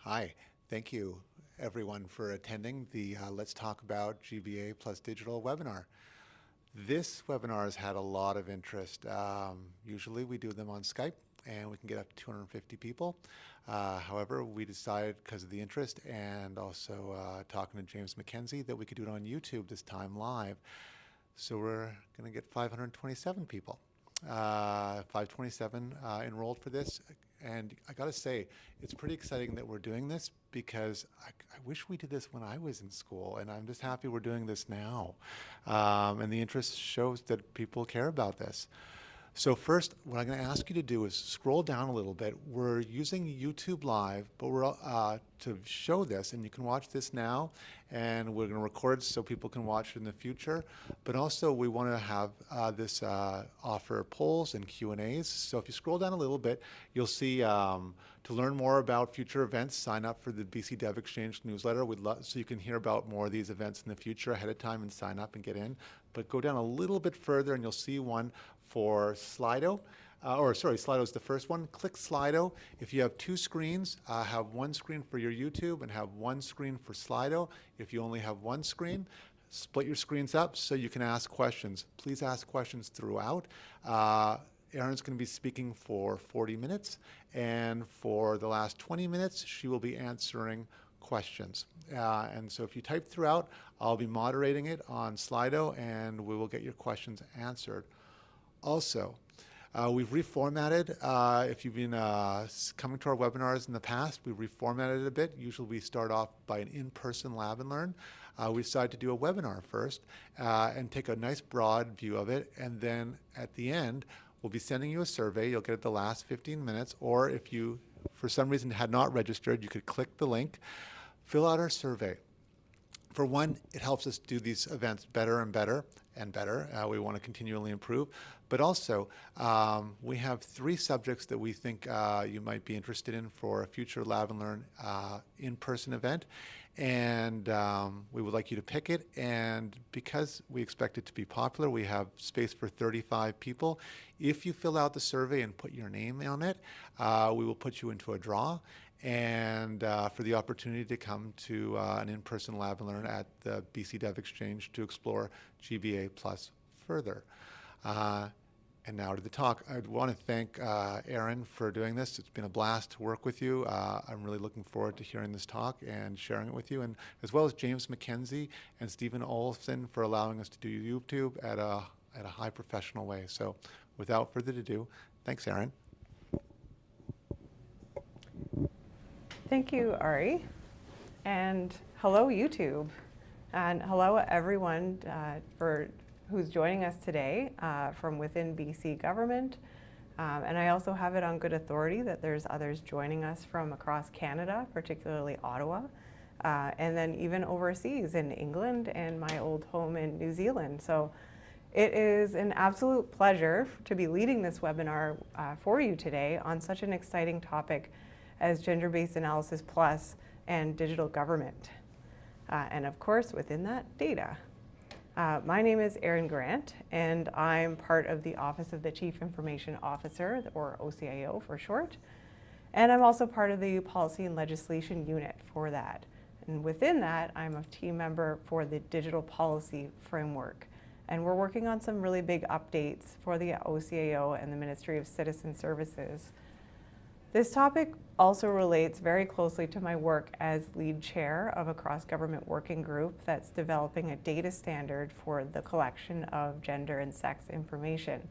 Hi, thank you everyone for attending the Let's Talk About GBA plus Digital webinar. This webinar has had a lot of interest. Usually we do them on Skype and we can get up to 250 people. However, we decided because of the interest and also talking to James McKenzie that we could do it on YouTube this time live. So we're going to get 527 people. 527 enrolled for this. And I got to say, it's pretty exciting that we're doing this because I wish we did this when I was in school, and I'm just happy we're doing this now. And the interest shows that people care about this. So first, what I'm going to ask you to do is scroll down a little bit. We're using YouTube Live, but we're to show this, and you can watch this now, and we're going to record so people can watch it in the future. But also, we want to have this offer polls and Q&As. So if you scroll down a little bit, you'll see to learn more about future events, sign up for the BC Dev Exchange newsletter. We'd love so you can hear about more of these events in the future ahead of time and sign up and get in. But go down a little bit further, and you'll see one for Slido. Slido is the first one. Click Slido. If you have two screens, have one screen for your YouTube and have one screen for Slido. If you only have one screen, split your screens up so you can ask questions. Please ask questions throughout. Erin's going to be speaking for 40 minutes, and for the last 20 minutes, she will be answering questions. And so if you type throughout, I'll be moderating it on Slido, and we will get your questions answered. Also, we've reformatted. If you've been coming to our webinars in the past, we've reformatted it a bit. Usually we start off by an in-person lab and learn. We decided to do a webinar first and take a nice broad view of it. And then at the end, we'll be sending you a survey. You'll get it the last 15 minutes. Or if you, for some reason, had not registered, you could click the link, fill out our survey. For one, it helps us do these events better and better and better. We want to continually improve. But also, we have 3 subjects that we think you might be interested in for a future Lab and Learn in-person event. And we would like you to pick it. And because we expect it to be popular, we have space for 35 people. If you fill out the survey and put your name on it, we will put you into a draw and for the opportunity to come to an in-person Lab and Learn at the BC Dev Exchange to explore GBA Plus further. And now to the talk. I want to thank Erin for doing this. It's been a blast to work with you. I'm really looking forward to hearing this talk and sharing it with you, and as well as James McKenzie and Stephen Olson for allowing us to do YouTube at a high professional way. So without further ado, thanks, Erin. Thank you, Ari, and hello, YouTube, and hello, everyone who's joining us today from within BC government. And I also have it on good authority that there's others joining us from across Canada, particularly Ottawa, and then even overseas in England and my old home in New Zealand. So it is an absolute pleasure to be leading this webinar for you today on such an exciting topic as Gender-Based Analysis Plus and digital government. And of course, within that, data. My name is Erin Grant, and I'm part of the Office of the Chief Information Officer, or OCIO for short. And I'm also part of the Policy and Legislation Unit for that. And within that, I'm a team member for the Digital Policy Framework. And we're working on some really big updates for the OCIO and the Ministry of Citizen Services. This topic also relates very closely to my work as lead chair of a cross-government working group that's developing a data standard for the collection of gender and sex information.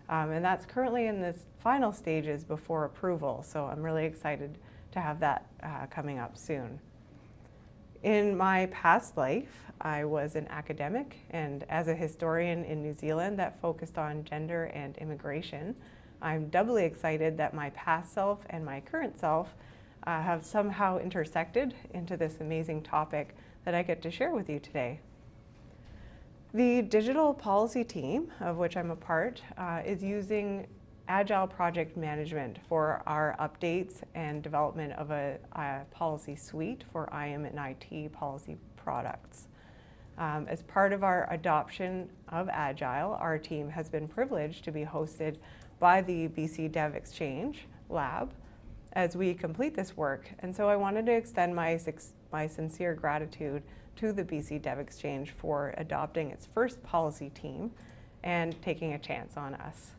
And that's currently in the final stages before approval, so I'm really excited to have that coming up soon. In my past life, I was an academic and as a historian in New Zealand that focused on gender and immigration. I'm doubly excited that my past self and my current self have somehow intersected into this amazing topic that I get to share with you today. The digital policy team, of which I'm a part, is using Agile project management for our updates and development of a policy suite for IM and IT policy products. As part of our adoption of Agile, our team has been privileged to be hosted by the BC Dev Exchange Lab, as we complete this work. And so I wanted to extend my sincere gratitude to the BC Dev Exchange for adopting its first policy team and taking a chance on us.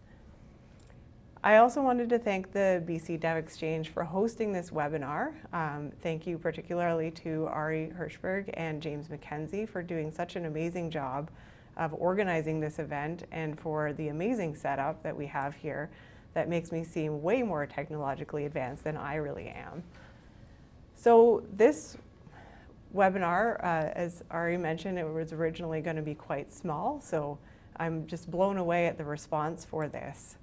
I also wanted to thank the BC Dev Exchange for hosting this webinar. Thank you particularly to Ari Hirschberg and James McKenzie for doing such an amazing job of organizing this event, and for the amazing setup that we have here that makes me seem way more technologically advanced than I really am. So this webinar, as Ari mentioned, it was originally going to be quite small, so I'm just blown away at the response for this.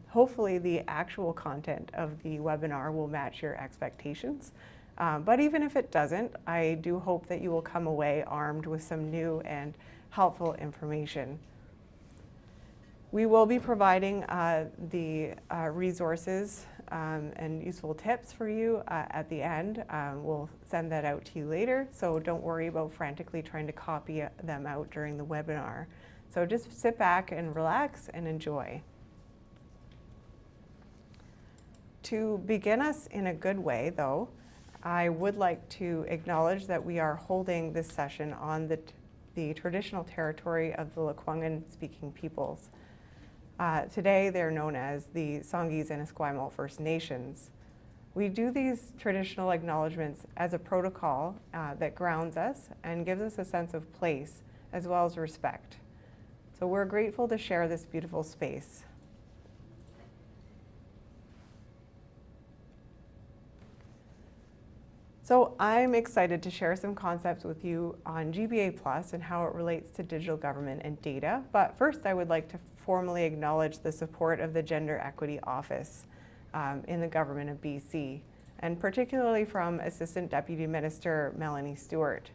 Hopefully the actual content of the webinar will match your expectations, but even if it doesn't, I do hope that you will come away armed with some new and helpful information. We will be providing the resources and useful tips for you at the end. We'll send that out to you later, so don't worry about frantically trying to copy them out during the webinar. So just sit back and relax and enjoy. To begin us in a good way, though, I would like to acknowledge that we are holding this session on the traditional territory of the Lekwungen-speaking peoples. Today, they're known as the Songhees and Esquimalt First Nations. We do these traditional acknowledgements as a protocol that grounds us and gives us a sense of place as well as respect. So we're grateful to share this beautiful space. So I'm excited to share some concepts with you on GBA+ and how it relates to digital government and data. But first, I would like to formally acknowledge the support of the Gender Equity Office in the Government of BC, and particularly from Assistant Deputy Minister Melanie Stewart.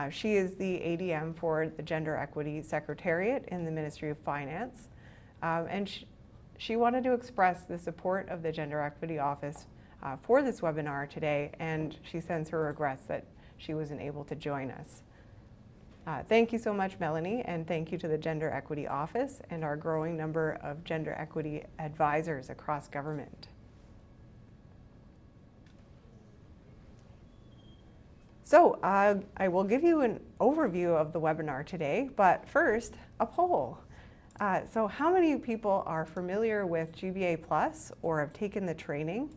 She is the ADM for the Gender Equity Secretariat in the Ministry of Finance, and she wanted to express the support of the Gender Equity Office for this webinar today, and she sends her regrets that she wasn't able to join us. Thank you so much, Melanie, and thank you to the Gender Equity Office and our growing number of gender equity advisors across government. So I will give you an overview of the webinar today, but first, a poll. So how many people are familiar with GBA+ or have taken the training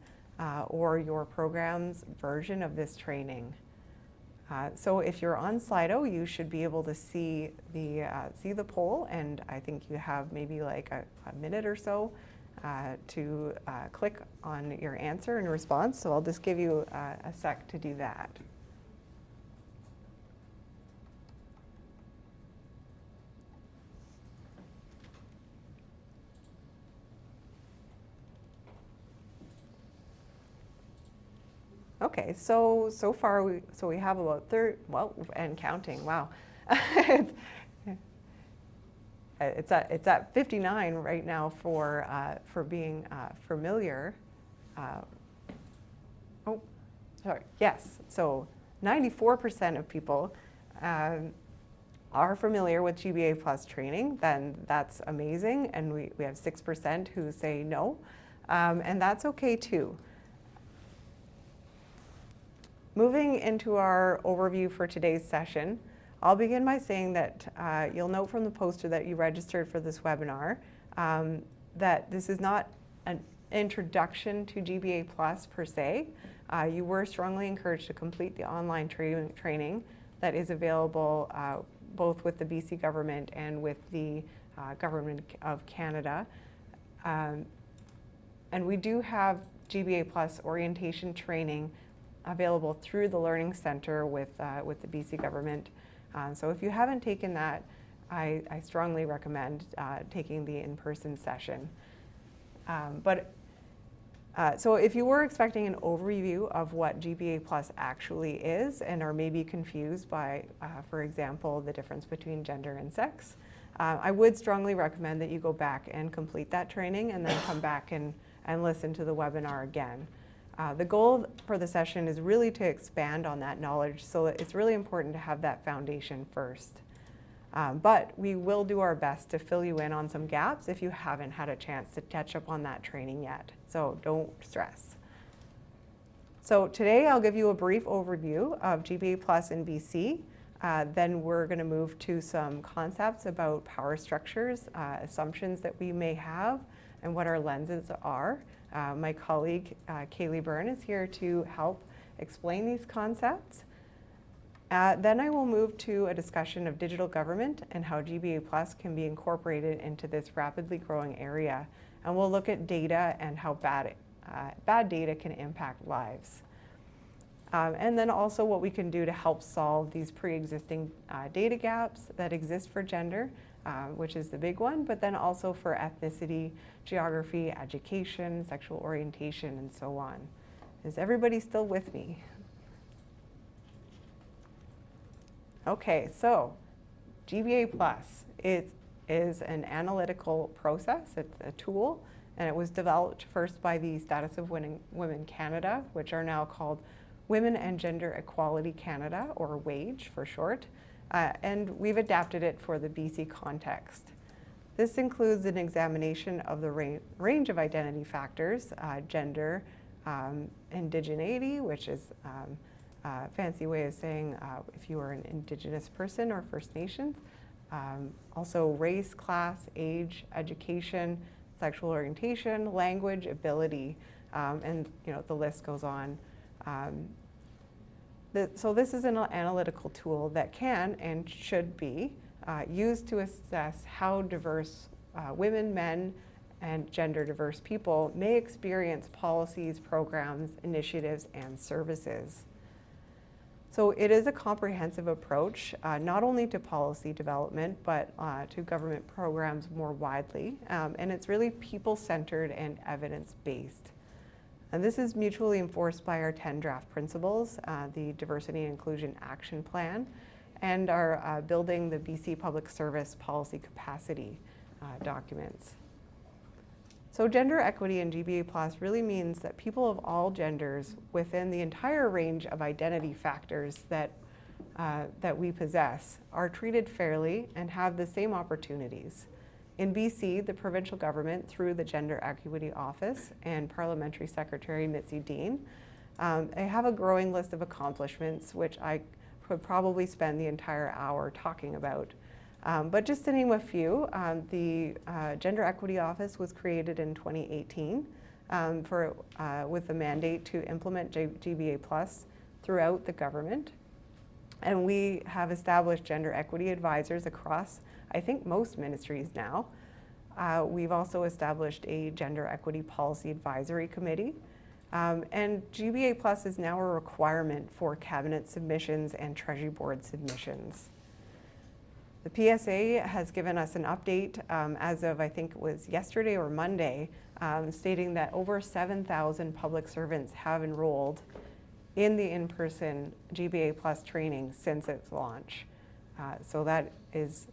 or your program's version of this training? So if you're on Slido, you should be able to see the poll, and I think you have maybe like a minute or so to click on your answer and response. So I'll just give you a sec to do that. Okay, so far we have about 30, well, and counting. Wow, it's at 59 right now for being familiar. Oh, sorry. Yes, so 94% of people are familiar with GBA+ training. Then that's amazing, and we have 6% who say no, and that's okay too. Moving into our overview for today's session, I'll begin by saying that you'll note from the poster that you registered for this webinar that this is not an introduction to GBA+ per se. You were strongly encouraged to complete the online training that is available both with the BC government and with the Government of Canada. And we do have GBA+ orientation training available through the Learning Center with the BC government. So if you haven't taken that, I strongly recommend taking the in-person session. So if you were expecting an overview of what GBA+ actually is and are maybe confused by, for example, the difference between gender and sex, I would strongly recommend that you go back and complete that training and then come back and listen to the webinar again. The goal for the session is really to expand on that knowledge, so it's really important to have that foundation first. But we will do our best to fill you in on some gaps if you haven't had a chance to catch up on that training yet, so don't stress. So today I'll give you a brief overview of GBA Plus in BC. Then we're going to move to some concepts about power structures, assumptions that we may have, and what our lenses are. My colleague Kaylee Byrne is here to help explain these concepts. Then I will move to a discussion of digital government and how GBA Plus can be incorporated into this rapidly growing area. And we'll look at data and how bad data can impact lives. And then also what we can do to help solve these pre-existing data gaps that exist for gender, which is the big one, but then also for ethnicity, geography, education, sexual orientation, and so on. Is everybody still with me? Okay, so GBA Plus is an analytical process. It's a tool, and it was developed first by the Status of Women Canada, which are now called Women and Gender Equality Canada, or WAGE for short, and we've adapted it for the BC context. This includes an examination of the range of identity factors, gender, indigeneity, which is a fancy way of saying if you are an Indigenous person or First Nations, also race, class, age, education, sexual orientation, language, ability, and the list goes on. So this is an analytical tool that can and should be used to assess how diverse women, men, and gender diverse people may experience policies, programs, initiatives, and services. So it is a comprehensive approach, not only to policy development, but to government programs more widely. And it's really people-centered and evidence-based. And this is mutually enforced by our 10 draft principles, the Diversity and Inclusion Action Plan, and our Building the BC Public Service Policy Capacity documents. So gender equity in GBA Plus really means that people of all genders within the entire range of identity factors that we possess are treated fairly and have the same opportunities. In BC, the provincial government, through the Gender Equity Office and Parliamentary Secretary Mitzi Dean, they have a growing list of accomplishments, which I could probably spend the entire hour talking about. But just to name a few, the Gender Equity Office was created in 2018 with the mandate to implement GBA Plus throughout the government. And we have established gender equity advisors across, I think, most ministries now. We've also established a Gender Equity Policy Advisory Committee. And GBA Plus is now a requirement for cabinet submissions and Treasury Board submissions. The PSA has given us an update as of, I think it was yesterday or Monday, stating that over 7,000 public servants have enrolled in the in-person GBA Plus training since its launch. So that is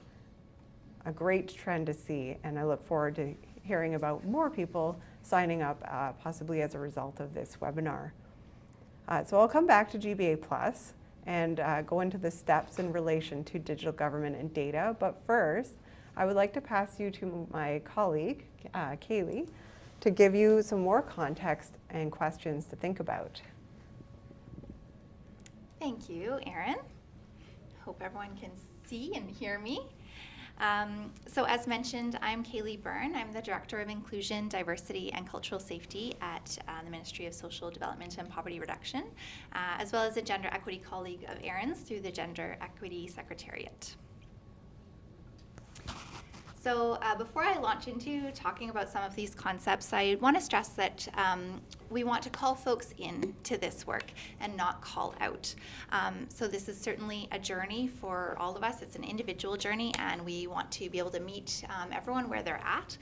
a great trend to see, and I look forward to hearing about more people signing up, possibly as a result of this webinar. So I'll come back to GBA Plus and go into the steps in relation to digital government and data, but first, I would like to pass you to my colleague, Kaylee, to give you some more context and questions to think about. Thank you, Erin. Hope everyone can see and hear me. So as mentioned, I'm Kaylee Byrne. I'm the Director of Inclusion, Diversity, and Cultural Safety at the Ministry of Social Development and Poverty Reduction, as well as a gender equity colleague of Erin's through the Gender Equity Secretariat. So before I launch into talking about some of these concepts, I want to stress that we want to call folks in to this work and not call out. So this is certainly a journey for all of us. It's an individual journey, and we want to be able to meet everyone where they're at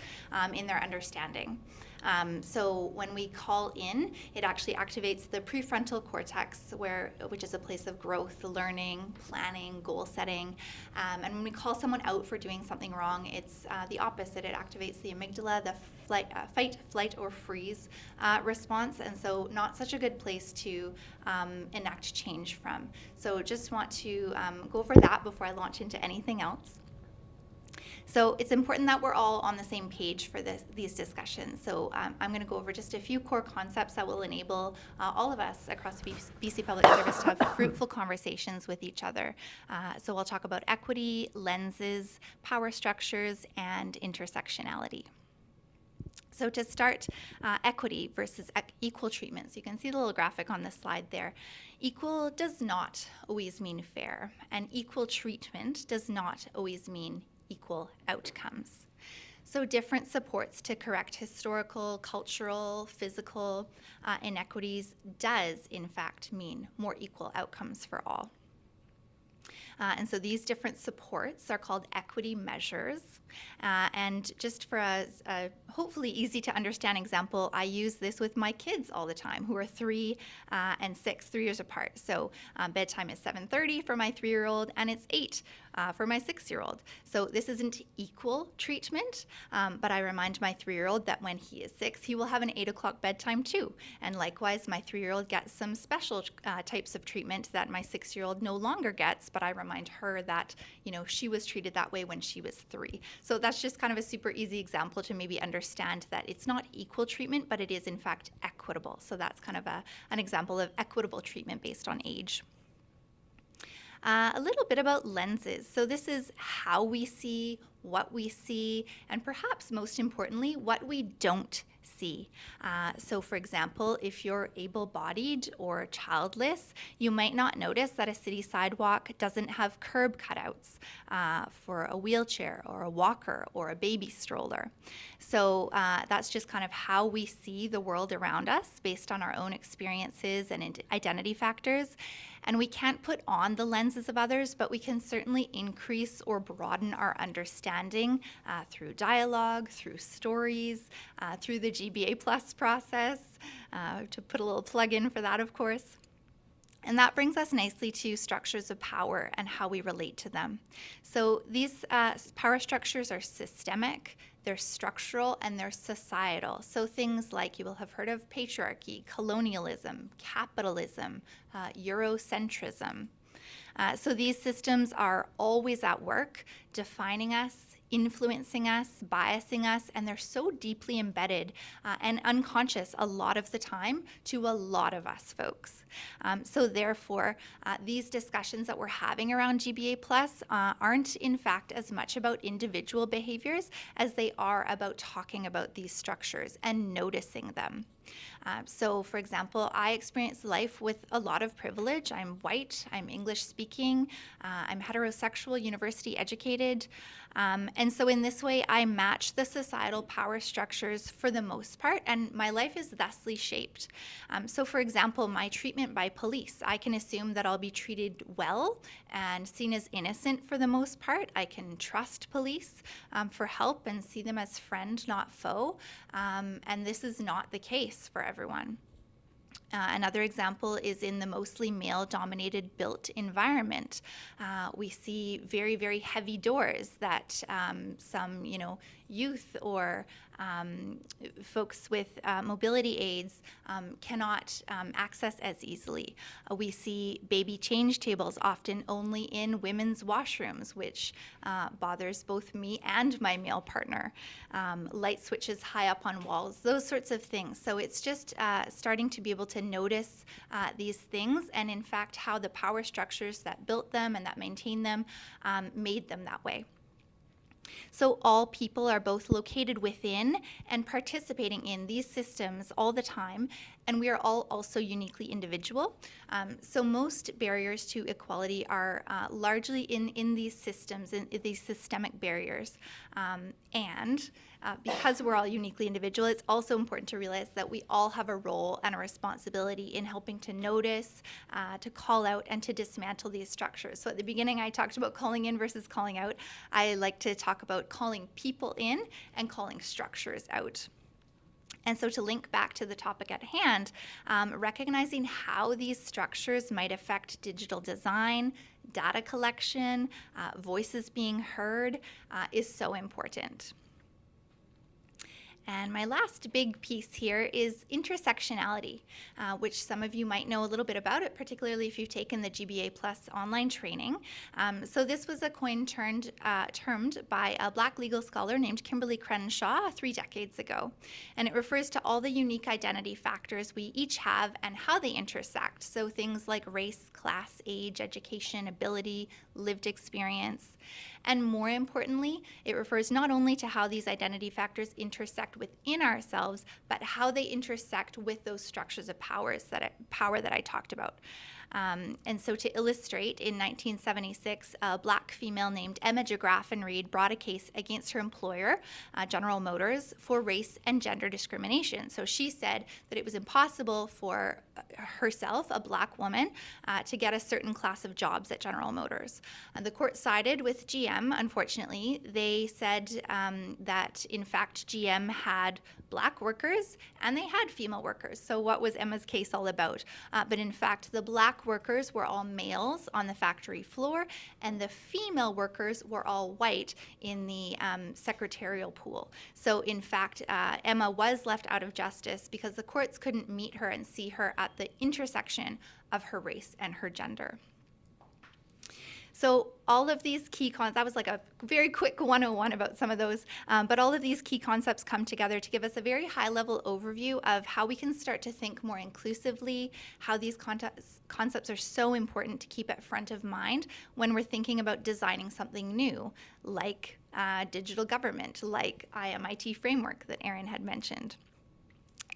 in their understanding. So when we call in, it actually activates the prefrontal cortex, which is a place of growth, learning, planning, goal setting. And when we call someone out for doing something wrong, it's the opposite. It activates the amygdala, the fight, flight, or freeze response. And so not such a good place to enact change from. So just want to go over that before I launch into anything else. So it's important that we're all on the same page for these discussions. So I'm going to go over just a few core concepts that will enable all of us across BC Public Service to have fruitful conversations with each other. So I'll talk about equity, lenses, power structures, and intersectionality. So to start, equity versus equal treatment. So you can see the little graphic on this slide there. Equal does not always mean fair, and equal treatment does not always mean equal outcomes. So different supports to correct historical, cultural, physical inequities does in fact mean more equal outcomes for all. And so these different supports are called equity measures. And just for a hopefully easy to understand example, I use this with my kids all the time, who are 3 and 6, 3 years apart. So bedtime is 7:30 for my 3-year-old, and it's 8 for my 6-year-old. So this isn't equal treatment, but I remind my 3-year-old that when he is 6, he will have an 8 o'clock bedtime too. And likewise, my 3-year-old gets some special types of treatment that my 6-year-old no longer gets, but I remind her that, you know, she was treated that way when she was 3. So that's just kind of a super easy example to maybe understand that it's not equal treatment, but it is in fact equitable. So that's kind of an example of equitable treatment based on age. A little bit about lenses. So this is how we see, what we see, and perhaps most importantly, what we don't see. So for example, if you're able-bodied or childless, you might not notice that a city sidewalk doesn't have curb cutouts for a wheelchair or a walker or a baby stroller. So that's just kind of how we see the world around us based on our own experiences and identity factors. And we can't put on the lenses of others, but we can certainly increase or broaden our understanding through dialogue, through stories, through the GBA Plus process, to put a little plug in for that, of course. And that brings us nicely to structures of power and how we relate to them. So these power structures are systemic, they're structural, and they're societal. So things like you will have heard of patriarchy, colonialism, capitalism, Eurocentrism. So these systems are always at work, defining us, influencing us, biasing us, and they're so deeply embedded and unconscious a lot of the time to a lot of us folks. So therefore, these discussions that we're having around GBA Plus aren't in fact as much about individual behaviors as they are about talking about these structures and noticing them. So for example, I experience life with a lot of privilege. I'm white, I'm English speaking, I'm heterosexual, university educated. And so in this way, I match the societal power structures for the most part, and my life is thusly shaped. So for example, my treatment by police, I can assume that I'll be treated well and seen as innocent for the most part. I can trust police for help and see them as friend, not foe. And this is not the case for everyone. Another example is in the mostly male-dominated built environment. We see very, very heavy doors that some, youth or folks with mobility aids cannot access as easily. We see baby change tables often only in women's washrooms, which bothers both me and my male partner. Light switches high up on walls, those sorts of things. So it's just starting to be able to notice these things and in fact how the power structures that built them and that maintain them made them that way. So all people are both located within and participating in these systems all the time, and we are all also uniquely individual. So most barriers to equality are largely in these systems, in these systemic barriers. And because we're all uniquely individual, it's also important to realize that we all have a role and a responsibility in helping to notice, to call out, and to dismantle these structures. So at the beginning, I talked about calling in versus calling out. I like to talk about calling people in and calling structures out. And so to link back to the topic at hand, recognizing how these structures might affect digital design, data collection, voices being heard is so important. And my last big piece here is intersectionality, which some of you might know a little bit about it, particularly if you've taken the GBA Plus online training. So this was a coin termed by a Black legal scholar named Kimberly Crenshaw 3 decades ago. And it refers to all the unique identity factors we each have and how they intersect. So things like race, class, age, education, ability, lived experience. And more importantly, it refers not only to how these identity factors intersect within ourselves, but how they intersect with those structures of power that I talked about. And so to illustrate, in 1976, a Black female named Emma Reed brought a case against her employer, General Motors, for race and gender discrimination. So she said that it was impossible for herself, a Black woman, to get a certain class of jobs at General Motors. The court sided with GM, unfortunately. They said that, in fact, GM had Black workers and they had female workers. So what was Emma's case all about? But in fact, the Black workers were all males on the factory floor, and the female workers were all white in the secretarial pool. So in fact, Emma was left out of justice because the courts couldn't meet her and see her at the intersection of her race and her gender. So all of these key concepts, that was like a very quick 101 about some of those, but all of these key concepts come together to give us a very high-level overview of how we can start to think more inclusively, how these concepts are so important to keep at front of mind when we're thinking about designing something new, like digital government, like IMIT framework that Erin had mentioned.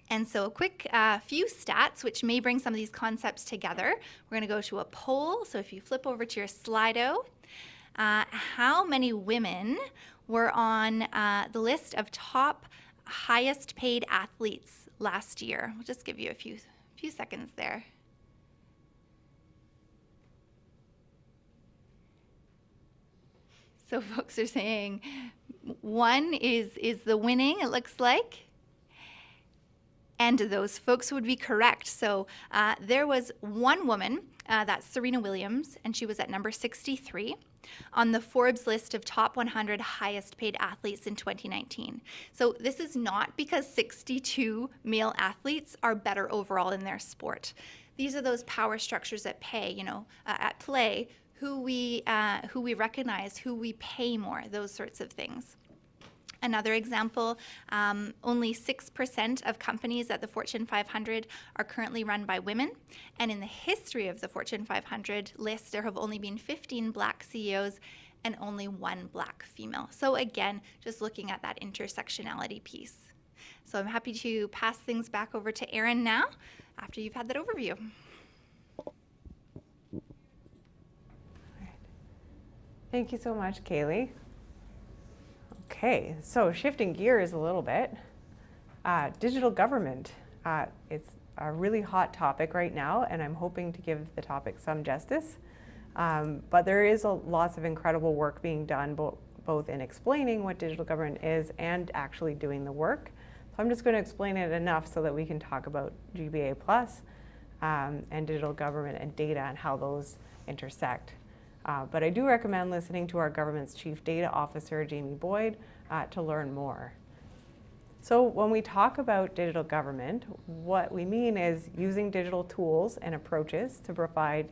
And so a quick few stats, which may bring some of these concepts together. We're going to go to a poll. So if you flip over to your Slido, how many women were on the list of top highest paid athletes last year? We'll just give you a few seconds there. So folks are saying 1 is the winning, it looks like. And those folks would be correct. So there was one woman, that's Serena Williams, and she was at number 63 on the Forbes list of top 100 highest paid athletes in 2019. So this is not because 62 male athletes are better overall in their sport. These are those power structures at play, who we recognize, who we pay more, those sorts of things. Another example, only 6% of companies at the Fortune 500 are currently run by women. And in the history of the Fortune 500 list, there have only been 15 Black CEOs and only 1 Black female. So again, just looking at that intersectionality piece. So I'm happy to pass things back over to Erin now, after you've had that overview. Thank you so much, Kaylee. Okay, so shifting gears a little bit, digital government. It's a really hot topic right now, and I'm hoping to give the topic some justice. But there is lots of incredible work being done, both in explaining what digital government is and actually doing the work. So I'm just going to explain it enough so that we can talk about GBA Plus and digital government and data and how those intersect. But I do recommend listening to our government's Chief Data Officer, Jamie Boyd, to learn more. So when we talk about digital government, what we mean is using digital tools and approaches to provide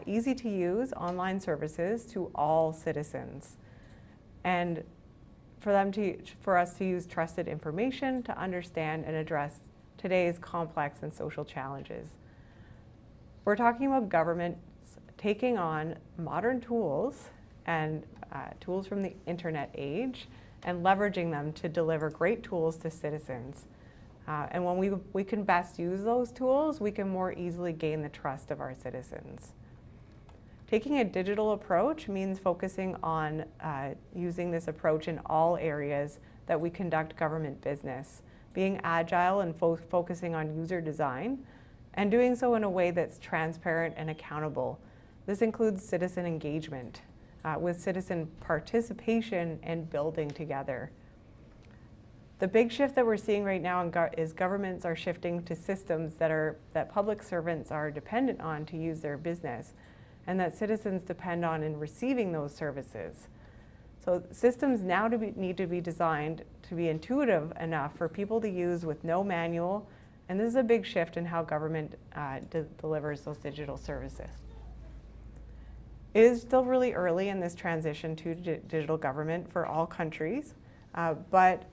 easy to use online services to all citizens. And for us to use trusted information to understand and address today's complex and social challenges. We're talking about government taking on modern tools and tools from the internet age and leveraging them to deliver great tools to citizens. And when we can best use those tools, we can more easily gain the trust of our citizens. Taking a digital approach means focusing on using this approach in all areas that we conduct government business, being agile and focusing on user design, and doing so in a way that's transparent and accountable. This includes citizen engagement, with citizen participation and building together. The big shift that we're seeing right now is governments are shifting to systems that public servants are dependent on to use their business, and that citizens depend on in receiving those services. So systems now need to be designed to be intuitive enough for people to use with no manual, and this is a big shift in how government delivers those digital services. It is still really early in this transition to digital government for all countries, but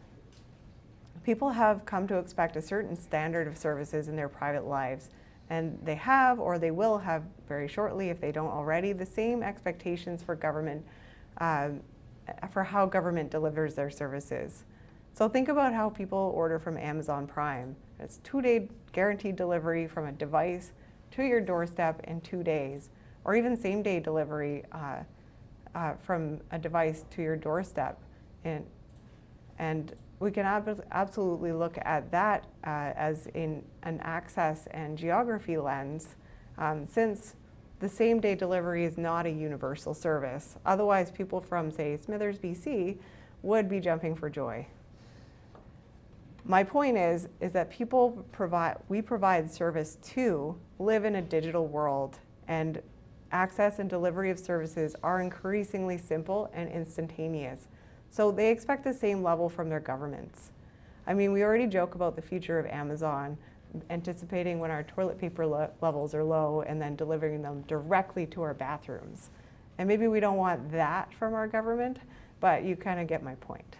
people have come to expect a certain standard of services in their private lives, and they have, or they will have very shortly, if they don't already, the same expectations for government, for how government delivers their services. So think about how people order from Amazon Prime. It's 2-day guaranteed delivery from a device to your doorstep in 2 days, or even same-day delivery from a device to your doorstep. And we can absolutely look at that as in an access and geography lens, since the same-day delivery is not a universal service. Otherwise, people from, say, Smithers, BC, would be jumping for joy. My point is that we provide service to live in a digital world, and access and delivery of services are increasingly simple and instantaneous. So they expect the same level from their governments. I mean, we already joke about the future of Amazon, anticipating when our toilet paper levels are low and then delivering them directly to our bathrooms. And maybe we don't want that from our government, but you kind of get my point.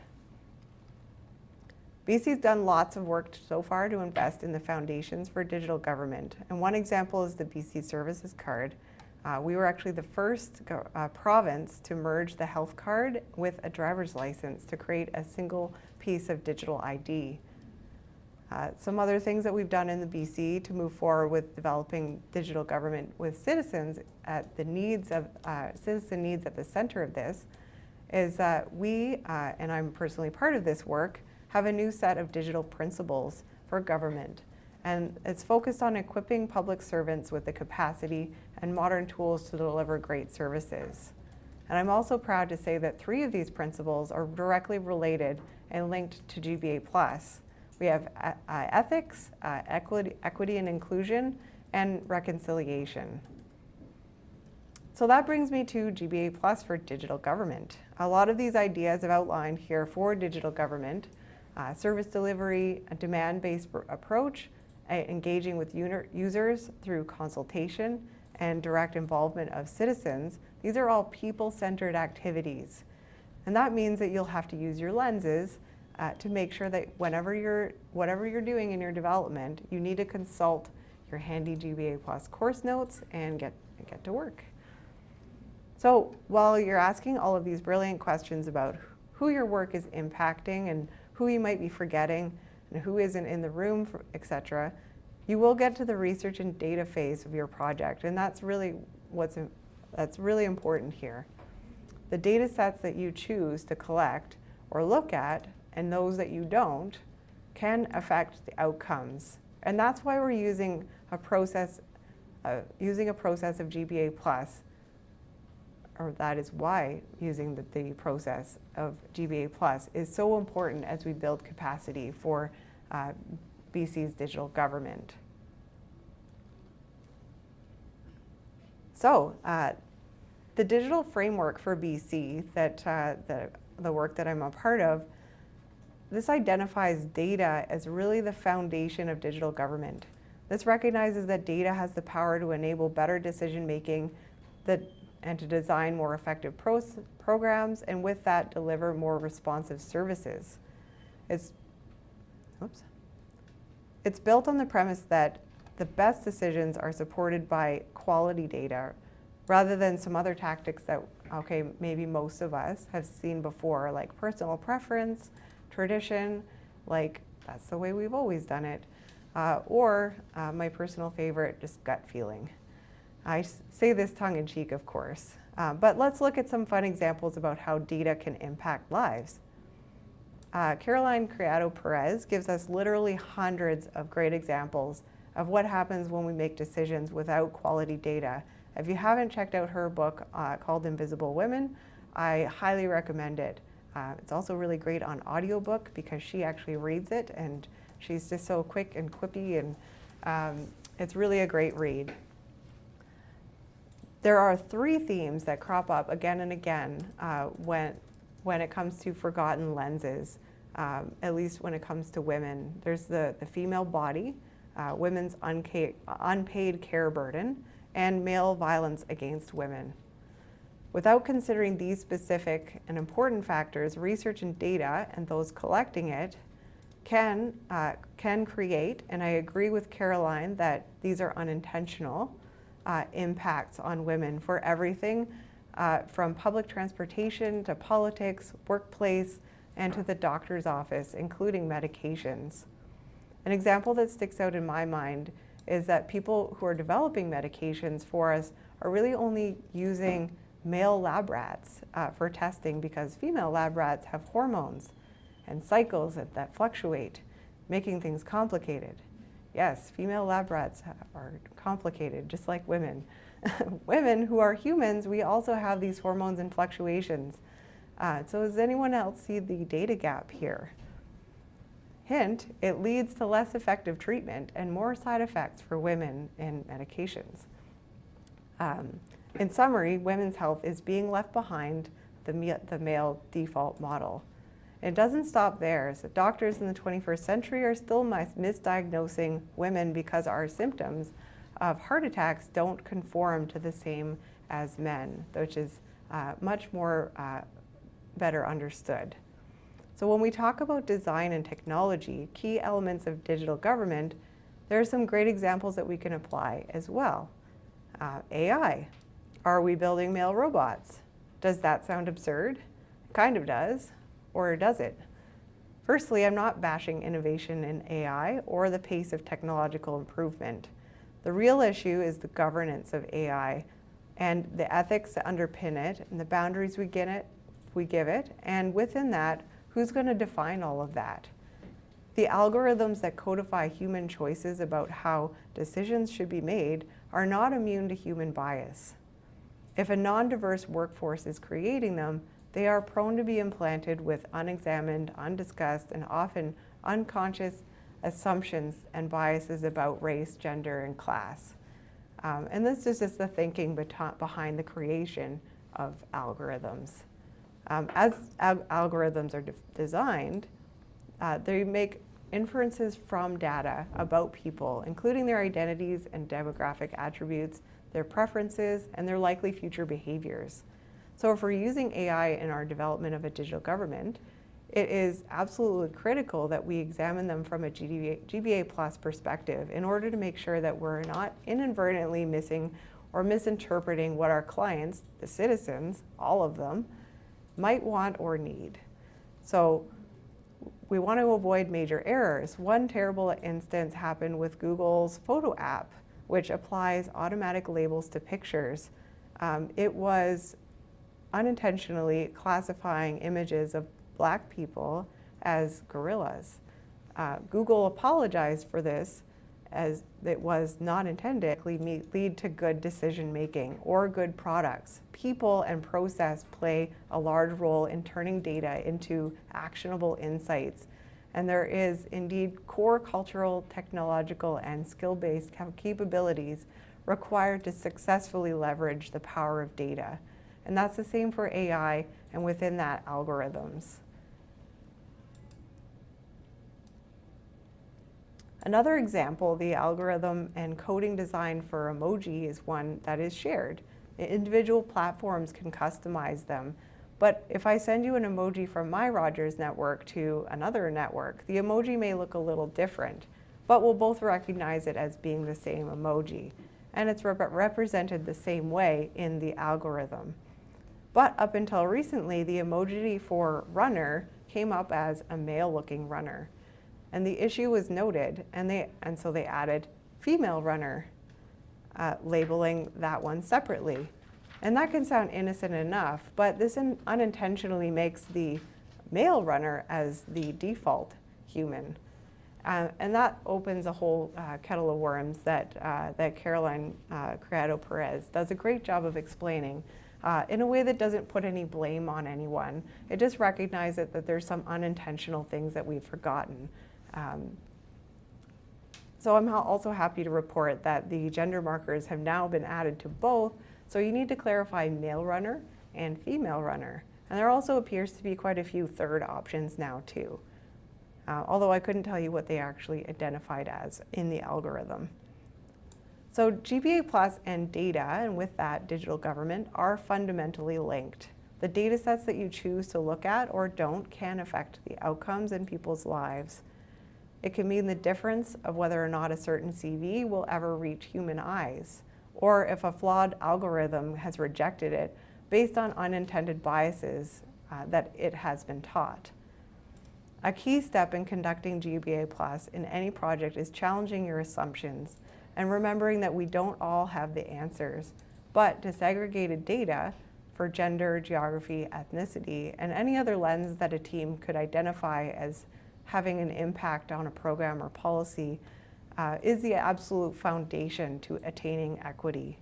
BC's done lots of work so far to invest in the foundations for digital government. And one example is the BC Services Card. We were actually the first province to merge the health card with a driver's license to create a single piece of digital ID. Some other things that we've done in the BC to move forward with developing digital government with citizens at the needs of citizen needs at the center of this is that we, and I'm personally part of this work, have a new set of digital principles for government. And it's focused on equipping public servants with the capacity and modern tools to deliver great services. And I'm also proud to say that 3 of these principles are directly related and linked to GBA+. We have ethics, equity and inclusion, and reconciliation. So that brings me to GBA+ for digital government. A lot of these ideas I've outlined here for digital government, service delivery, a demand-based approach, engaging with users through consultation, and direct involvement of citizens. These are all people-centered activities. And that means that you'll have to use your lenses to make sure that whatever you're doing in your development, you need to consult your handy GBA+ course notes and get to work. So while you're asking all of these brilliant questions about who your work is impacting and who you might be forgetting and who isn't in the room, etc., you will get to the research and data phase of your project, and that's really important here. The data sets that you choose to collect or look at, and those that you don't, can affect the outcomes. And that's why we're using a process of GBA+, or that is why using the process of GBA+ is so important as we build capacity for BC's digital government. So the digital framework for BC, the work that I'm a part of, this identifies data as really the foundation of digital government. This recognizes that data has the power to enable better decision making and to design more effective programs, and with that deliver more responsive services. It's built on the premise that the best decisions are supported by quality data rather than some other tactics that, maybe most of us have seen before, like personal preference, tradition, like that's the way we've always done it, or my personal favorite, just gut feeling. I say this tongue-in-cheek, of course, but let's look at some fun examples about how data can impact lives. Caroline Criado Perez gives us literally hundreds of great examples of what happens when we make decisions without quality data. If you haven't checked out her book called Invisible Women, I highly recommend it. It's also really great on audiobook because she actually reads it, and she's just so quick and quippy, and it's really a great read. There are 3 themes that crop up again and again when it comes to forgotten lenses, at least when it comes to women. There's the female body, women's unpaid care burden, and male violence against women. Without considering these specific and important factors, research and data and those collecting it can create, and I agree with Caroline that these are unintentional impacts on women for everything from public transportation to politics, workplace, and to the doctor's office, including medications. An example that sticks out in my mind is that people who are developing medications for us are really only using male lab rats for testing because female lab rats have hormones and cycles that fluctuate, making things complicated. Yes, female lab rats are complicated, just like women. Women who are humans, we also have these hormones and fluctuations. So does anyone else see the data gap here? Hint, it leads to less effective treatment and more side effects for women in medications. In summary, women's health is being left behind the male default model. It doesn't stop there. So doctors in the 21st century are still misdiagnosing women because our symptoms of heart attacks don't conform to the same as men, which is much more better understood. So when we talk about design and technology, key elements of digital government, there are some great examples that we can apply as well. AI. Are we building male robots? Does that sound absurd? It kind of does. Or does it? Firstly, I'm not bashing innovation in AI or the pace of technological improvement. The real issue is the governance of AI and the ethics that underpin it and the boundaries we give it, and within that, who's going to define all of that? The algorithms that codify human choices about how decisions should be made are not immune to human bias. If a non-diverse workforce is creating them, they are prone to be implanted with unexamined, undiscussed, and often unconscious assumptions and biases about race, gender, and class. And this is just the thinking behind the creation of algorithms. As algorithms are designed, they make inferences from data about people, including their identities and demographic attributes, their preferences, and their likely future behaviors. So if we're using AI in our development of a digital government, it is absolutely critical that we examine them from a GBA plus perspective in order to make sure that we're not inadvertently missing or misinterpreting what our clients, the citizens, all of them, might want or need. So we want to avoid major errors. One terrible instance happened with Google's photo app, which applies automatic labels to pictures. It was unintentionally classifying images of Black people as gorillas. Google apologized for this as it was not intended to lead to good decision making or good products. People and process play a large role in turning data into actionable insights. And there is indeed core cultural, technological, and skill-based capabilities required to successfully leverage the power of data. And that's the same for AI and within that algorithms. Another example, the algorithm and coding design for emoji is one that is shared. Individual platforms can customize them. But if I send you an emoji from my Rogers network to another network, the emoji may look a little different, but we'll both recognize it as being the same emoji. And it's represented the same way in the algorithm. But up until recently, the emoji for runner came up as a male-looking runner. And the issue was noted, and so they added female runner, labeling that one separately. And that can sound innocent enough, but this unintentionally makes the male runner as the default human. And that opens a whole kettle of worms that Caroline Criado-Perez does a great job of explaining in a way that doesn't put any blame on anyone. It just recognizes that there's some unintentional things that we've forgotten. So I'm also happy to report that the gender markers have now been added to both. So you need to clarify male runner and female runner. And there also appears to be quite a few third options now too, although I couldn't tell you what they actually identified as in the algorithm. So GBA Plus and data, and with that digital government, are fundamentally linked. The data sets that you choose to look at or don't can affect the outcomes in people's lives. It can mean the difference of whether or not a certain CV will ever reach human eyes, or if a flawed algorithm has rejected it based on unintended biases that it has been taught. A key step in conducting GBA Plus in any project is challenging your assumptions and remembering that we don't all have the answers, but disaggregated data for gender, geography, ethnicity, and any other lens that a team could identify as having an impact on a program or policy is the absolute foundation to attaining equity.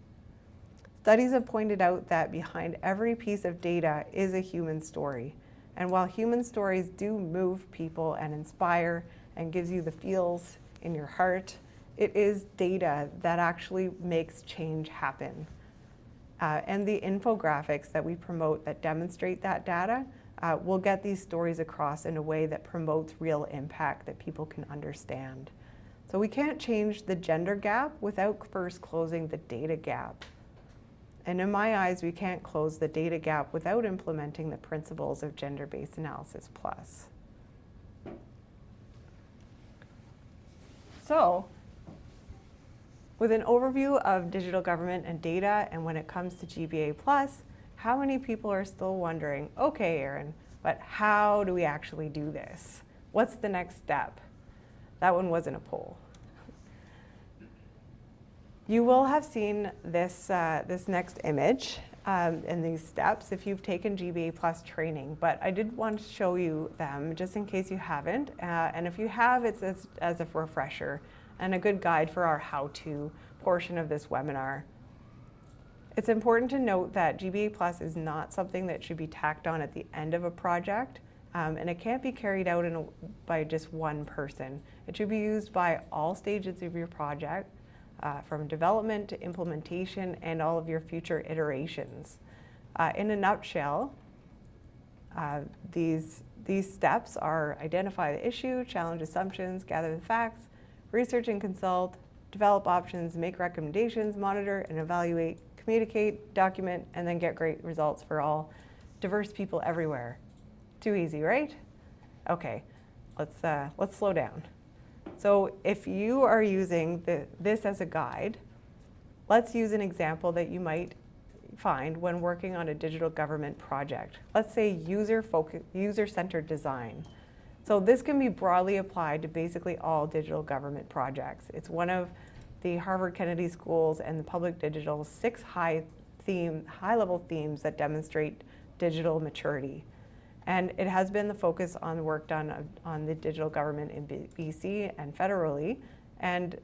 Studies have pointed out that behind every piece of data is a human story. And while human stories do move people and inspire and gives you the feels in your heart, it is data that actually makes change happen. And the infographics that we promote that demonstrate that data will get these stories across in a way that promotes real impact that people can understand. So we can't change the gender gap without first closing the data gap. And in my eyes, we can't close the data gap without implementing the principles of gender-based analysis plus. So, with an overview of digital government and data, and when it comes to GBA plus, how many people are still wondering, okay, Erin, but how do we actually do this? What's the next step? That one wasn't a poll. You will have seen this, this next image and these steps if you've taken GBA Plus training, but I did want to show you them just in case you haven't. And if you have, it's as a refresher and a good guide for our how-to portion of this webinar. It's important to note that GBA Plus is not something that should be tacked on at the end of a project, and it can't be carried out by just one person. It should be used by all stages of your project, from development to implementation and all of your future iterations. In a nutshell, these steps are identify the issue, challenge assumptions, gather the facts, research and consult, develop options, make recommendations, monitor and evaluate, communicate, document, and then get great results for all diverse people everywhere. Too easy, right? Okay, let's slow down. So if you are using this as a guide, let's use an example that you might find when working on a digital government project. Let's say user-centered design. So this can be broadly applied to basically all digital government projects. It's one of the Harvard Kennedy School's and the Public Digital's 6 high-level themes that demonstrate digital maturity. And it has been the focus on the work done on the digital government in BC and federally. And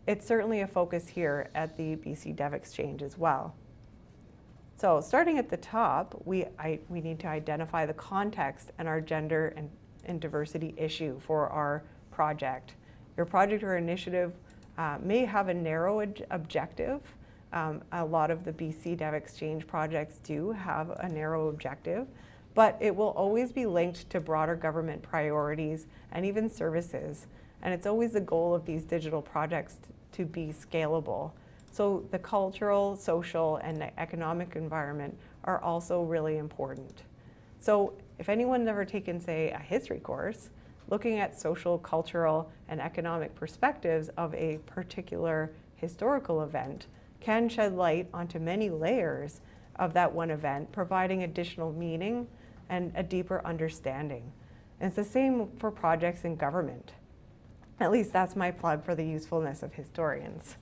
it's certainly a focus here at the BC Dev Exchange as well. So starting at the top, we need to identify the context and our gender and diversity issue for our project. Your project or initiative may have a narrow objective. A lot of the BC Dev Exchange projects do have a narrow objective, but it will always be linked to broader government priorities and even services. And it's always the goal of these digital projects to be scalable. So the cultural, social, and economic environment are also really important. So if anyone's ever taken, say, a history course, looking at social, cultural, and economic perspectives of a particular historical event can shed light onto many layers of that one event, providing additional meaning and a deeper understanding. And it's the same for projects in government. At least that's my plug for the usefulness of historians.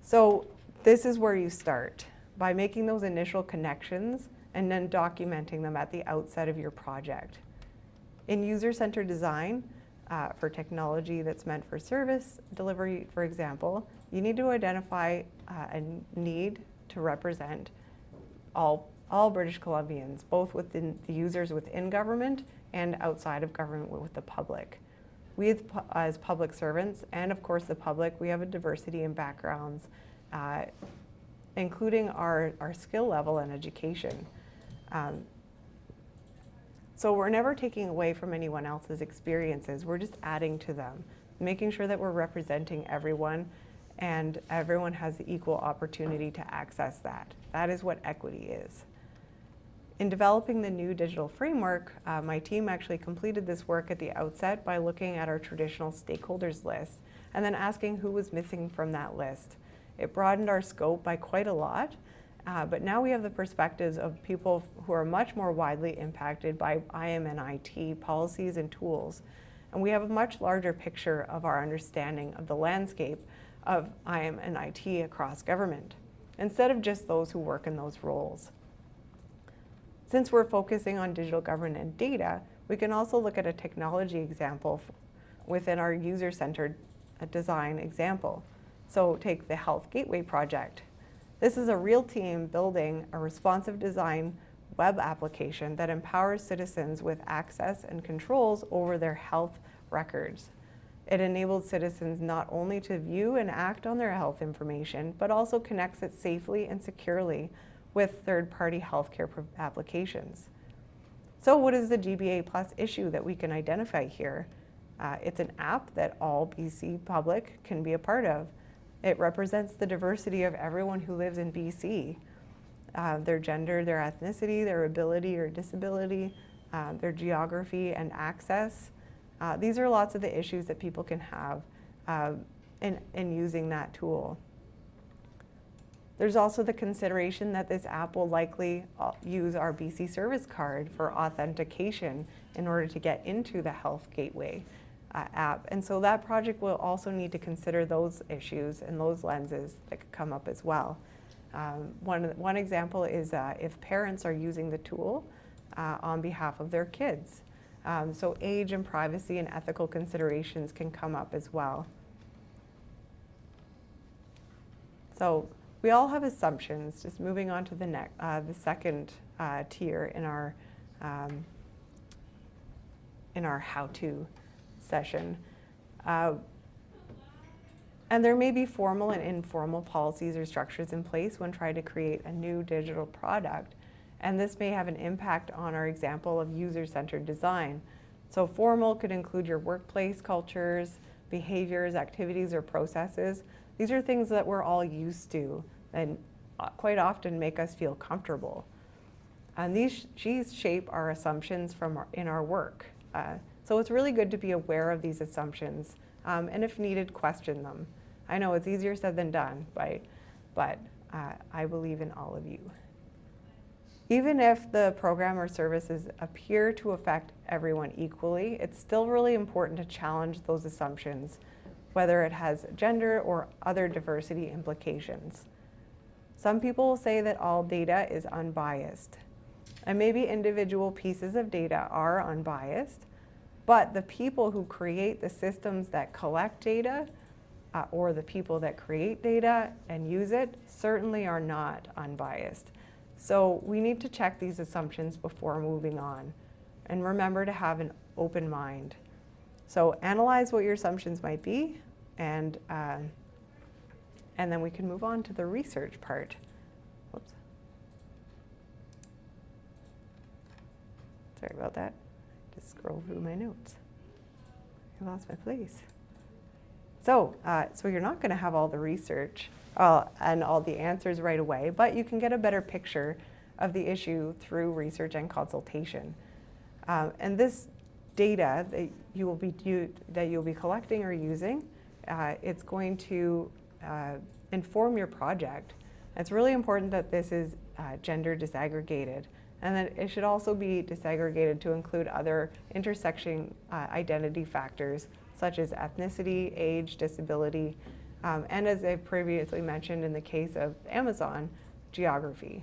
So this is where you start, by making those initial connections and then documenting them at the outset of your project. In user-centered design, for technology that's meant for service delivery, for example, you need to identify a need to represent all British Columbians, both within the users within government and outside of government with the public. We as public servants, and of course the public, we have a diversity in backgrounds, including our skill level and education. So we're never taking away from anyone else's experiences, we're just adding to them, making sure that we're representing everyone and everyone has the equal opportunity to access that. That is what equity is. In developing the new digital framework, my team actually completed this work at the outset by looking at our traditional stakeholders list and then asking who was missing from that list. It broadened our scope by quite a lot, but now we have the perspectives of people who are much more widely impacted by IM and IT policies and tools. And we have a much larger picture of our understanding of the landscape of IM and IT across government, instead of just those who work in those roles. Since we're focusing on digital government and data, we can also look at a technology example within our user-centered design example. So take the Health Gateway project. This is a real team building a responsive design web application that empowers citizens with access and controls over their health records. It enables citizens not only to view and act on their health information, but also connects it safely and securely with third-party healthcare applications. So what is the GBA Plus issue that we can identify here? It's an app that all BC public can be a part of. It represents the diversity of everyone who lives in BC. Their gender, their ethnicity, their ability or disability, their geography and access. These are lots of the issues that people can have in using that tool. There's also the consideration that this app will likely use our BC Service Card for authentication in order to get into the Health Gateway app. And so that project will also need to consider those issues and those lenses that could come up as well. One example is if parents are using the tool on behalf of their kids. So age and privacy and ethical considerations can come up as well. So we all have assumptions. Just moving on to the second tier in our how-to session. And there may be formal and informal policies or structures in place when trying to create a new digital product. And this may have an impact on our example of user-centered design. So formal could include your workplace cultures, behaviors, activities, or processes. These are things that we're all used to and quite often make us feel comfortable. And these shape our assumptions in our work. So it's really good to be aware of these assumptions and if needed, question them. I know it's easier said than done, but I believe in all of you. Even if the program or services appear to affect everyone equally, it's still really important to challenge those assumptions, whether it has gender or other diversity implications. Some people will say that all data is unbiased, and maybe individual pieces of data are unbiased, but the people who create the systems that collect data or the people that create data and use it certainly are not unbiased. So we need to check these assumptions before moving on, and remember to have an open mind. So analyze what your assumptions might be, and then we can move on to the research part. Whoops. Sorry about that. Just scroll through my notes. I lost my place. So you're not going to have all the research and all the answers right away, but you can get a better picture of the issue through research and consultation. And this data that you'll be collecting or using, it's going to inform your project. It's really important that this is gender disaggregated, and that it should also be disaggregated to include other intersection identity factors such as ethnicity, age, disability, and as I previously mentioned in the case of Amazon, geography.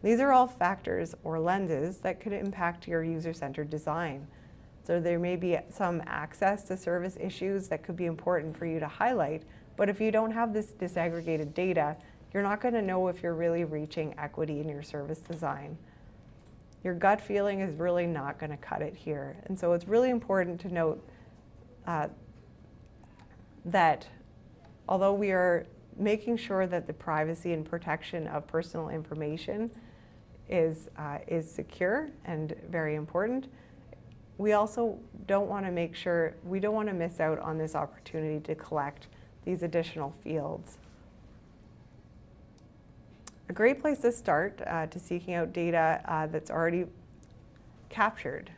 These are all factors or lenses that could impact your user-centered design. So there may be some access to service issues that could be important for you to highlight, but if you don't have this disaggregated data, you're not going to know if you're really reaching equity in your service design. Your gut feeling is really not going to cut it here. And so it's really important to note that although we are making sure that the privacy and protection of personal information is secure and very important. We also don't want to miss out on this opportunity to collect these additional fields. A great place to start to seeking out data that's already captured.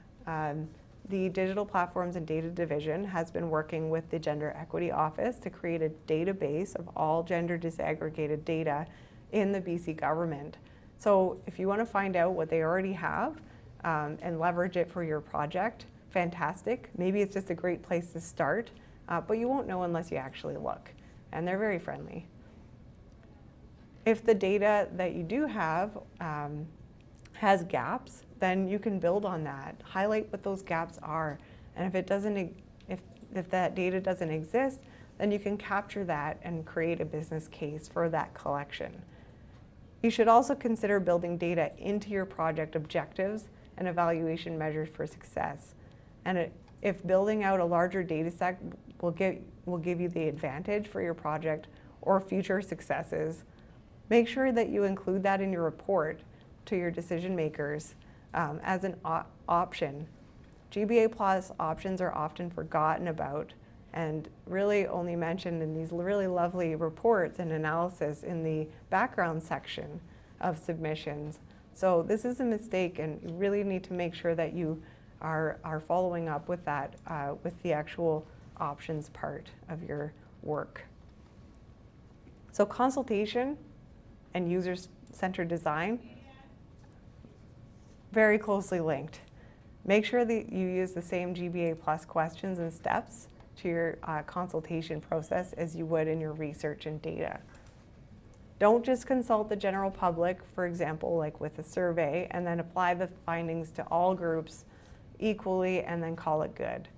The Digital Platforms and Data Division has been working with the Gender Equity Office to create a database of all gender disaggregated data in the BC government. So if you want to find out what they already have and leverage it for your project, fantastic. Maybe it's just a great place to start, but you won't know unless you actually look. And they're very friendly. If the data that you do have has gaps, then you can build on that. Highlight what those gaps are. And if that data doesn't exist, then you can capture that and create a business case for that collection. You should also consider building data into your project objectives and evaluation measures for success. And if building out a larger data set will give you the advantage for your project or future successes, make sure that you include that in your report to your decision makers as an option. GBA Plus options are often forgotten about and really only mentioned in these really lovely reports and analysis in the background section of submissions. So this is a mistake, and you really need to make sure that you are following up with that, with the actual options part of your work. So consultation and user-centered design, very closely linked. Make sure that you use the same GBA Plus questions and steps to your consultation process as you would in your research and data. Don't just consult the general public, for example, like with a survey, and then apply the findings to all groups equally and then call it good.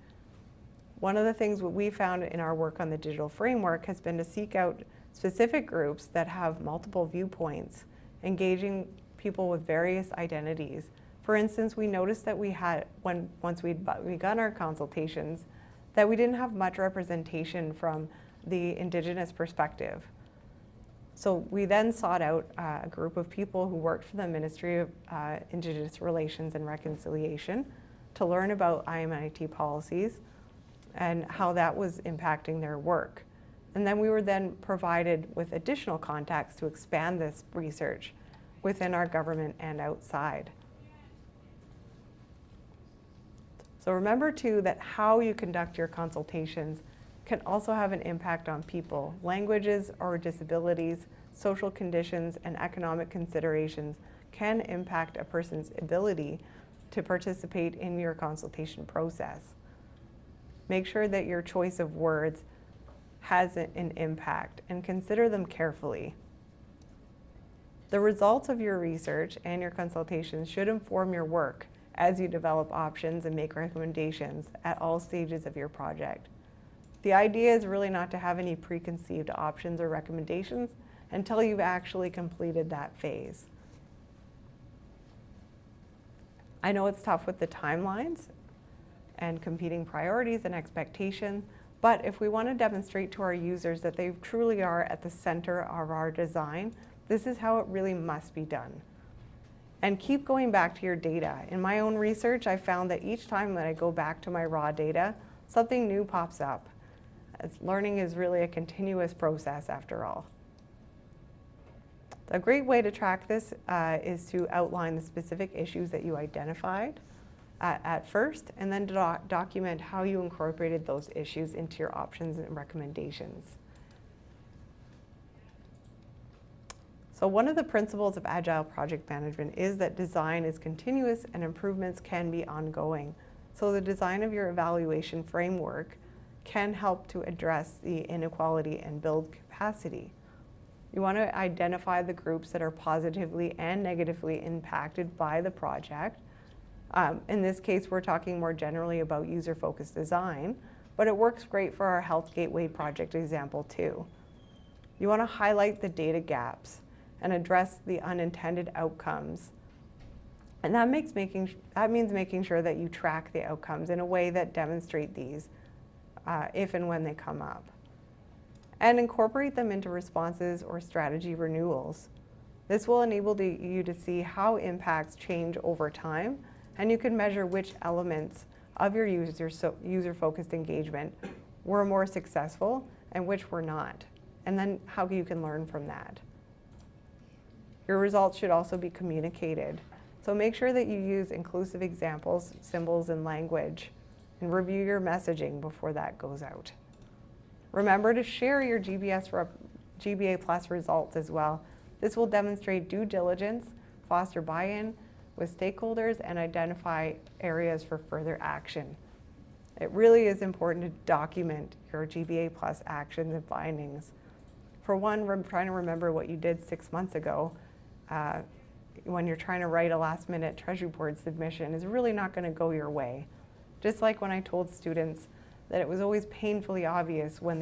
One of the things that we found in our work on the digital framework has been to seek out specific groups that have multiple viewpoints, engaging people with various identities. For instance, we noticed that we had, once we'd begun our consultations, that we didn't have much representation from the Indigenous perspective. So we then sought out a group of people who worked for the Ministry of Indigenous Relations and Reconciliation to learn about IMIT policies and how that was impacting their work. And then we were then provided with additional contacts to expand this research within our government and outside. So remember too that how you conduct your consultations can also have an impact on people. Languages or disabilities, social conditions, and economic considerations can impact a person's ability to participate in your consultation process. Make sure that your choice of words has an impact and consider them carefully. The results of your research and your consultations should inform your work as you develop options and make recommendations at all stages of your project. The idea is really not to have any preconceived options or recommendations until you've actually completed that phase. I know it's tough with the timelines and competing priorities and expectations, but if we want to demonstrate to our users that they truly are at the center of our design, this is how it really must be done. And keep going back to your data. In my own research, I found that each time that I go back to my raw data, something new pops up. As learning is really a continuous process after all. A great way to track this is to outline the specific issues that you identified at first, and then document how you incorporated those issues into your options and recommendations. So one of the principles of Agile project management is that design is continuous and improvements can be ongoing. So the design of your evaluation framework can help to address the inequality and build capacity. You want to identify the groups that are positively and negatively impacted by the project. In this case, we're talking more generally about user-focused design, but it works great for our Health Gateway project example too. You want to highlight the data gaps and address the unintended outcomes. And that means making sure that you track the outcomes in a way that demonstrate these if and when they come up. And incorporate them into responses or strategy renewals. This will enable you to see how impacts change over time, and you can measure which elements of your user-focused engagement were more successful and which were not, and then how you can learn from that. Your results should also be communicated. So make sure that you use inclusive examples, symbols, and language, and review your messaging before that goes out. Remember to share your GBA Plus results as well. This will demonstrate due diligence, foster buy-in with stakeholders, and identify areas for further action. It really is important to document your GBA Plus actions and findings. For one, trying to remember what you did 6 months ago when you're trying to write a last-minute Treasury Board submission is really not going to go your way. Just like when I told students that it was always painfully obvious when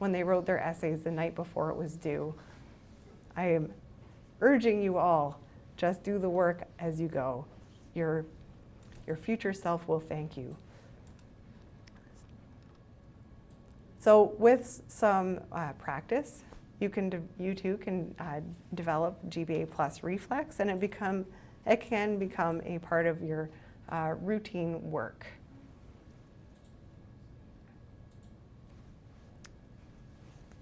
they wrote their essays the night before it was due. I am urging you all, just do the work as you go. Your future self will thank you. So with some practice, you too can develop GBA Plus Reflex, and it can become a part of your routine work.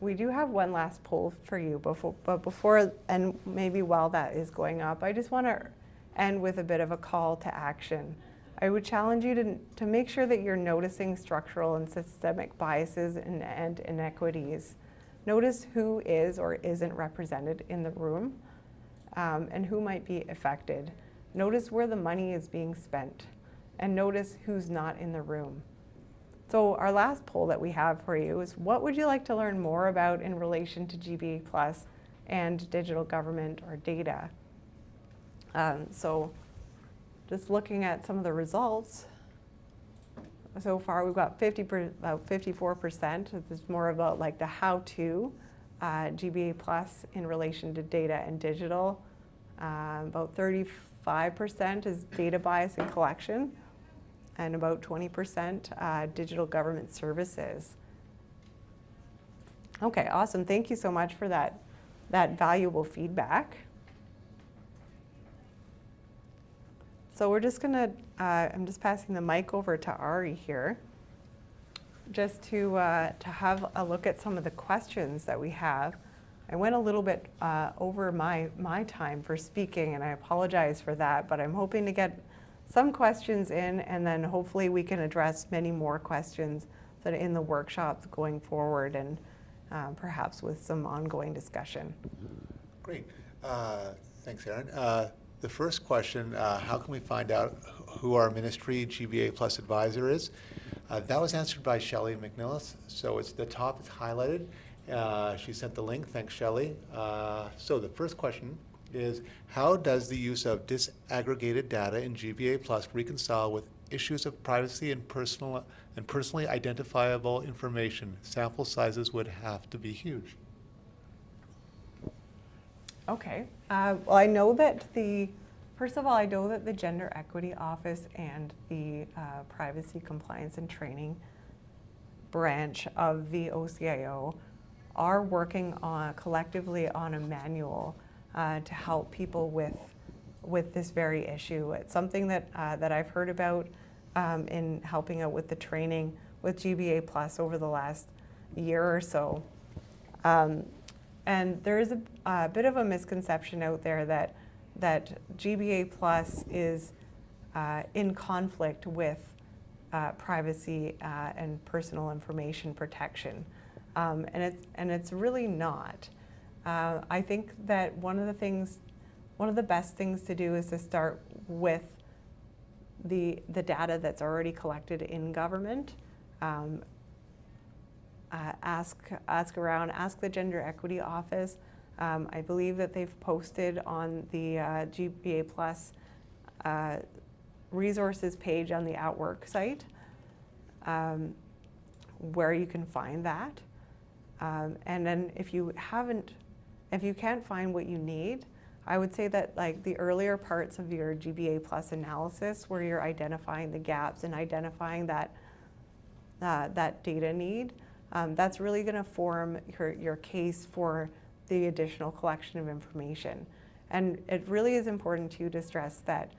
We do have one last poll for you, but before, and maybe while that is going up, I just want to end with a bit of a call to action. I would challenge you to make sure that you're noticing structural and systemic biases and inequities. Notice who is or isn't represented in the room, and who might be affected. Notice where the money is being spent, and notice who's not in the room. So our last poll that we have for you is, what would you like to learn more about in relation to GBA Plus and digital government or data? So just looking at some of the results, so far we've got about 54%. This is more about like the how-to GBA Plus in relation to data and digital. About 35% is data bias and collection, and about 20% digital government services. Okay, awesome. Thank you so much for that valuable feedback. So we're just gonna, I'm just passing the mic over to Ari here, just to have a look at some of the questions that we have. I went a little bit over my time for speaking, and I apologize for that, but I'm hoping to get some questions in, and then hopefully we can address many more questions that are in the workshops going forward, and perhaps with some ongoing discussion. Great. Thanks, Erin. The first question, how can we find out who our ministry GBA Plus advisor is? That was answered by Shelley McNillis. So it's the top, it's highlighted. She sent the link. Thanks, Shelley. So the first question is, how does the use of disaggregated data in GBA Plus reconcile with issues of privacy and personally identifiable information? Sample sizes would have to be huge. Okay. Well, I know that first of all, I know that the Gender Equity Office and the Privacy Compliance and Training branch of the OCIO are working collectively on a manual to help people with this very issue. It's something that I've heard about in helping out with the training with GBA Plus over the last year or so. And there is a bit of a misconception out there that GBA Plus is in conflict with privacy and personal information protection, and it's really not. I think that one of the best things to do is to start with the data that's already collected in government. Ask around, ask the Gender Equity Office. I believe that they've posted on the GBA Plus resources page on the Outwork site where you can find that. And then if you can't find what you need, I would say that like the earlier parts of your GBA Plus analysis where you're identifying the gaps and identifying that data need, that's really going to form your case for the additional collection of information. And it really is important too to stress that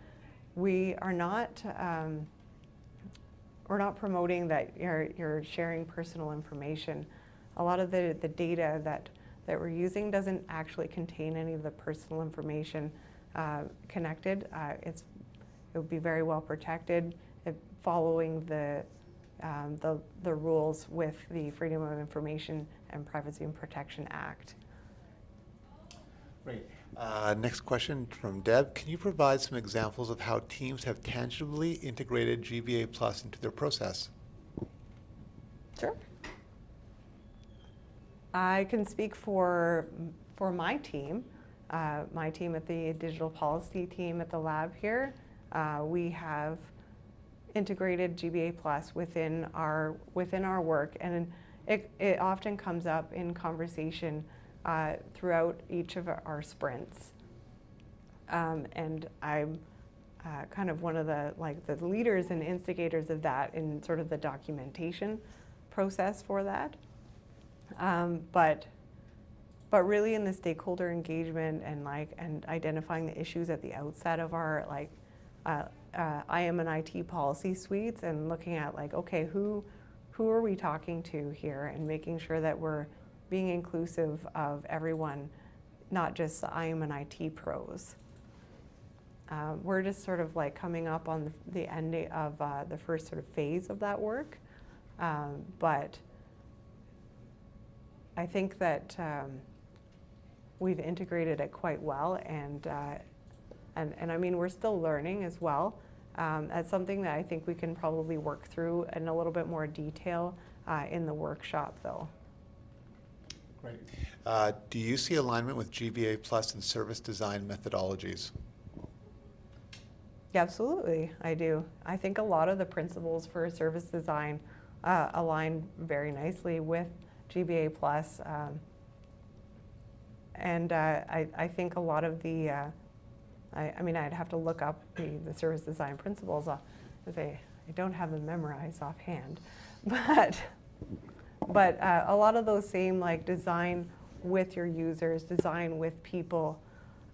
we are not, we're not promoting that you're sharing personal information. A lot of the data that we're using doesn't actually contain any of the personal information connected. It would be very well protected, following the rules with the Freedom of Information and Privacy and Protection Act. Great. Next question from Deb. Can you provide some examples of how teams have tangibly integrated GBA Plus into their process? Sure. I can speak for my team at the digital policy team at the lab here. We have integrated GBA Plus within our work, and it often comes up in conversation throughout each of our sprints. And I'm kind of one of the leaders and instigators of that in sort of the documentation process for that. But really in the stakeholder engagement and identifying the issues at the outset of our I am an IT policy suites, and looking at okay, who are we talking to here, and making sure that we're being inclusive of everyone, not just the I am an IT pros. We're just sort of coming up on the end of the first sort of phase of that work, but I think that we've integrated it quite well, and I mean, we're still learning as well. That's something that I think we can probably work through in a little bit more detail in the workshop, though. Great. Do you see alignment with GBA Plus and service design methodologies? Yeah, absolutely, I do. I think a lot of the principles for service design align very nicely with GBA Plus, and I think a lot of the I mean, I'd have to look up the service design principles, because I don't have them memorized offhand, but a lot of those same design with your users, design with people,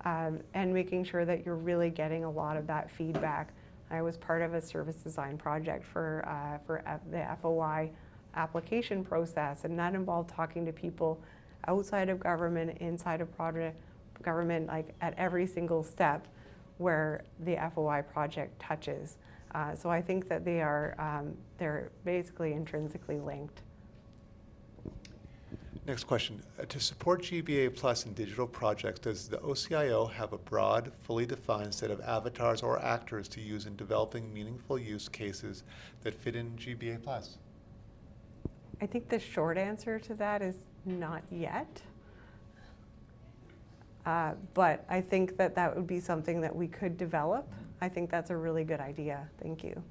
and making sure that you're really getting a lot of that feedback. I was part of a service design project for the FOI application process, and that involved talking to people outside of government, inside of government, at every single step where the FOI project touches. So I think that they're basically intrinsically linked. Next question. To support GBA Plus in digital projects, does the OCIO have a broad, fully defined set of avatars or actors to use in developing meaningful use cases that fit in GBA Plus? I think the short answer to that is not yet. But I think that would be something that we could develop. I think that's a really good idea. Thank you.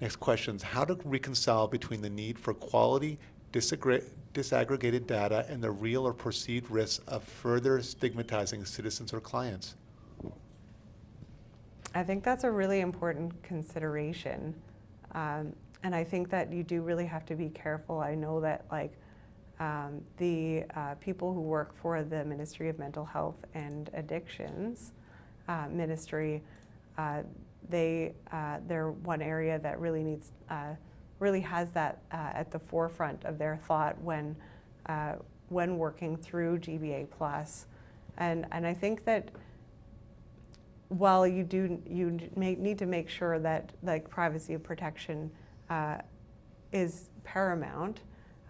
Next questions. How to reconcile between the need for quality, disaggregated data and the real or perceived risks of further stigmatizing citizens or clients? I think that's a really important consideration. And I think that you do really have to be careful. I know that the people who work for the Ministry of Mental Health and Addictions ministry, they're one area that really needs really has that at the forefront of their thought when working through GBA Plus, and I think that while you need to make sure that privacy and protection is paramount,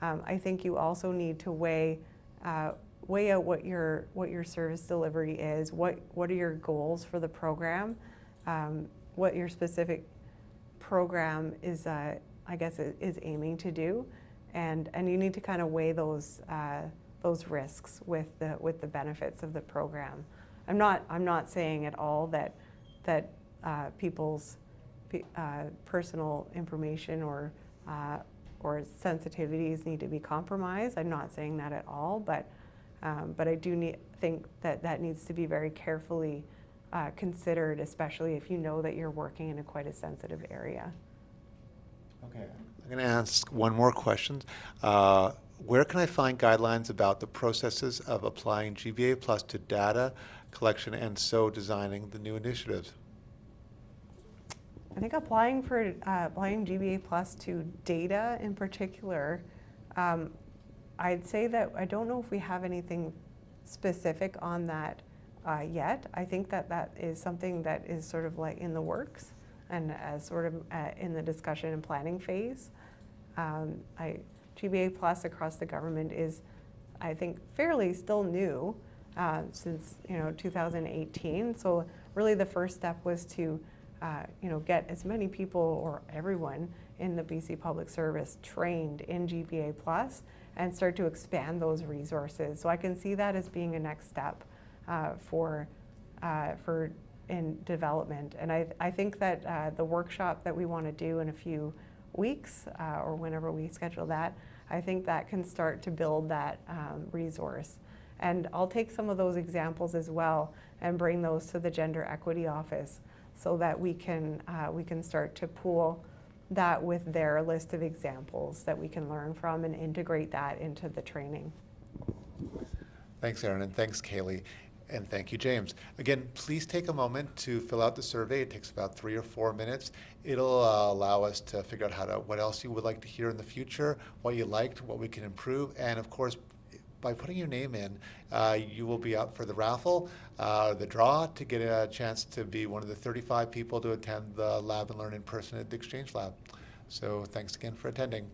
I think you also need to weigh out what your service delivery is, what are your goals for the program, what your specific program is is aiming to do, and you need to kind of weigh those risks with the benefits of the program. I'm not saying at all that people's personal information or sensitivities need to be compromised. I'm not saying that at all, but I do think that needs to be very carefully considered, especially if you know that you're working in quite a sensitive area. Okay, I'm going to ask one more question. Where can I find guidelines about the processes of applying GBA Plus to data collection and so designing the new initiatives? I think applying GBA Plus to data in particular, I'd say that I don't know if we have anything specific on that yet. I think that that is something that is sort of like in the works and as sort of in the discussion and planning phase. GBA Plus across the government is, I think, fairly still new since 2018. So really the first step was to get as many people or everyone in the BC Public Service trained in GBA Plus and start to expand those resources. So I can see that as being a next step for in development. And I think that the workshop that we want to do in a few weeks or whenever we schedule that, I think that can start to build that resource. And I'll take some of those examples as well and bring those to the Gender Equity Office so that we can start to pool that with their list of examples that we can learn from and integrate that into the training. Thanks, Erin, and thanks, Kaylee. And thank you, James. Again, please take a moment to fill out the survey. It takes about 3 or 4 minutes. It'll allow us to figure out what else you would like to hear in the future, what you liked, what we can improve, and of course, by putting your name in, you will be up for the raffle, the draw, to get a chance to be one of the 35 people to attend the Lab and Learn in person at the Exchange Lab. So thanks again for attending.